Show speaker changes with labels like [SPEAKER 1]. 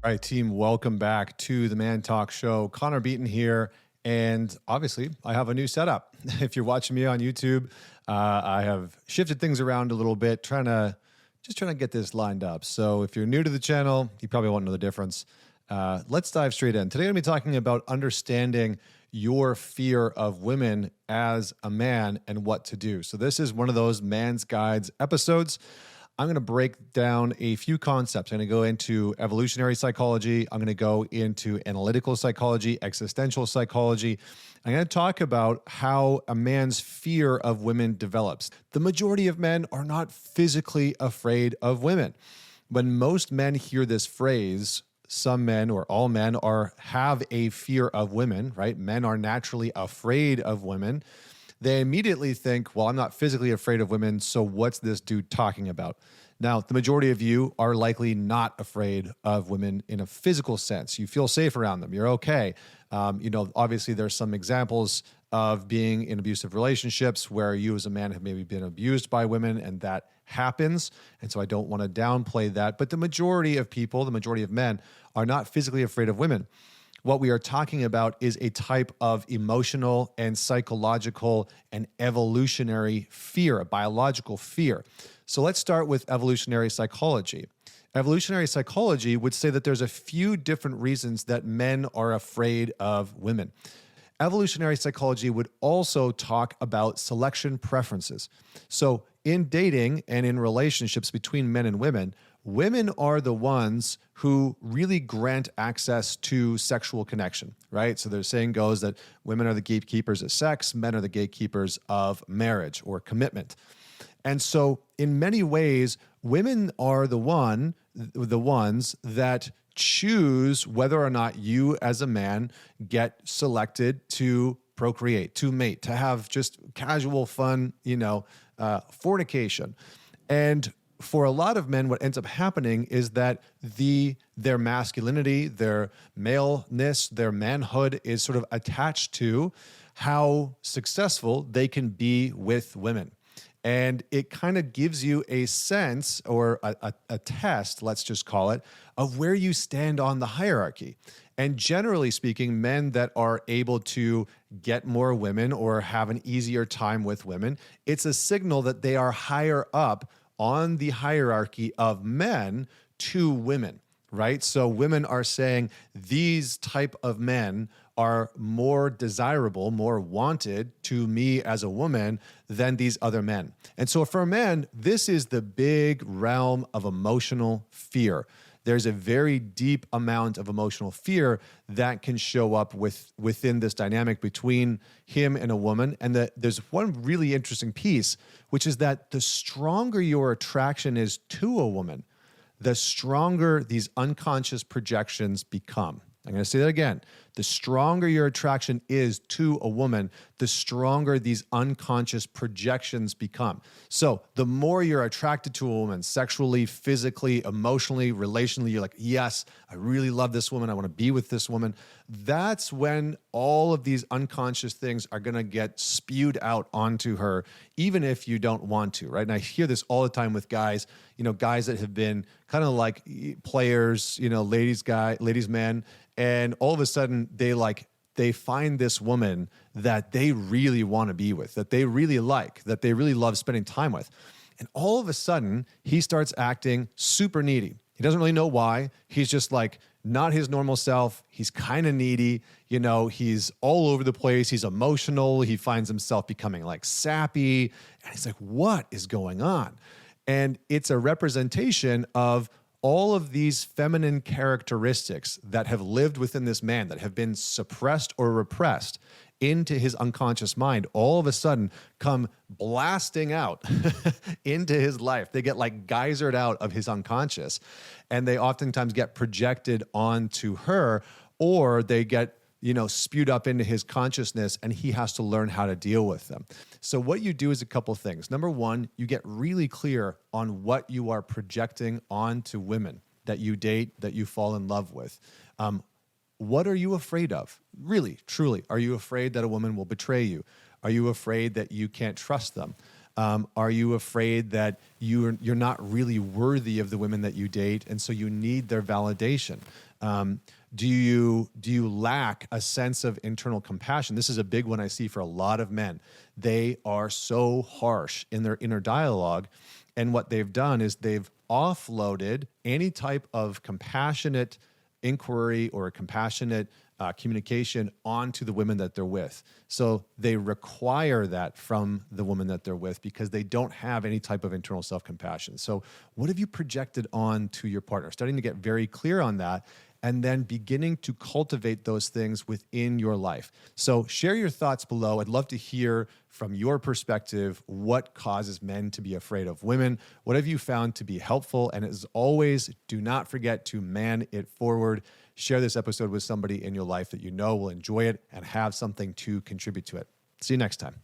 [SPEAKER 1] All right, team, welcome back to the ManTalks show. Connor Beaton here, and obviously I have a new setup. If you're watching me on YouTube, I have shifted things around a little bit, trying to get this lined up. So if you're new to the channel, you probably won't know the difference. Let's dive straight in. Today I'm going to be talking about understanding your fear of women as a man and what to do. So this is one of those man's guides episodes. I'm going to break down a few concepts. I'm going to go into evolutionary psychology. I'm going to go into analytical psychology, existential psychology. I'm going to talk about how a man's fear of women develops. The majority of men are not physically afraid of women. When most men hear this phrase, some men or all men have a fear of women, right? Men are naturally afraid of women. They immediately think, well, I'm not physically afraid of women, so what's this dude talking about? Now, the majority of you are likely not afraid of women in a physical sense. You feel safe around them. You're okay. Obviously, there's some examples of being in abusive relationships where you as a man have maybe been abused by women, and that happens. And so I don't want to downplay that. But the majority of people, the majority of men, are not physically afraid of women. What we are talking about is a type of emotional and psychological and evolutionary fear, a biological fear. So let's start with evolutionary psychology. Evolutionary psychology would say that there's a few different reasons that men are afraid of women. Evolutionary psychology would also talk about selection preferences. So in dating and in relationships between men and women are the ones who really grant access to sexual connection, right? So their saying goes that women are the gatekeepers of sex, men are the gatekeepers of marriage or commitment. And so in many ways, women are the ones that choose whether or not you as a man get selected to procreate, to mate, to have just casual fun, fornication. And for a lot of men, what ends up happening is that their masculinity, their maleness, their manhood is sort of attached to how successful they can be with women. And it kind of gives you a sense or a test, let's just call it, of where you stand on the hierarchy. And generally speaking, men that are able to get more women or have an easier time with women, it's a signal that they are higher up on the hierarchy of men to women, right? So women are saying these type of men are more desirable, more wanted to me as a woman than these other men. And so for a man, this is the big realm of emotional fear. There's a very deep amount of emotional fear that can show up within this dynamic between him and a woman. And there's one really interesting piece, which is that the stronger your attraction is to a woman, the stronger these unconscious projections become. I'm going to say that again. The stronger your attraction is to a woman, the stronger these unconscious projections become. So the more you're attracted to a woman, sexually, physically, emotionally, relationally, you're like, yes, I really love this woman. I want to be with this woman. That's when all of these unconscious things are going to get spewed out onto her, even if you don't want to, right? And I hear this all the time with guys, guys that have been kind of like players, ladies men, and all of a sudden they find this woman that they really want to be with, that they really like, that they really love spending time with. And all of a sudden, he starts acting super needy. He doesn't really know why. He's just like not his normal self. He's kind of needy. He's all over the place. He's emotional. He finds himself becoming like sappy. And he's like, what is going on? And it's a representation of all of these feminine characteristics that have lived within this man, that have been suppressed or repressed into his unconscious mind, all of a sudden come blasting out into his life. They get like geysered out of his unconscious, and they oftentimes get projected onto her, or they get spewed up into his consciousness, and he has to learn how to deal with them. So what you do is a couple things. Number one, you get really clear on what you are projecting onto women that you date, that you fall in love with. What are you afraid of? Really, truly, are you afraid that a woman will betray you? Are you afraid that you can't trust them? Are you afraid that you're not really worthy of the women that you date, and so you need their validation? Do you lack a sense of internal compassion? This is a big one I see for a lot of men. They are so harsh in their inner dialogue, and what they've done is they've offloaded any type of compassionate inquiry or a compassionate communication onto the women that they're with. So they require that from the woman that they're with because they don't have any type of internal self-compassion. So what have you projected on to your partner? Starting to get very clear on that, and then beginning to cultivate those things within your life. So share your thoughts below. I'd love to hear from your perspective what causes men to be afraid of women. What have you found to be helpful? And as always, do not forget to man it forward. Share this episode with somebody in your life that you know will enjoy it and have something to contribute to it. See you next time.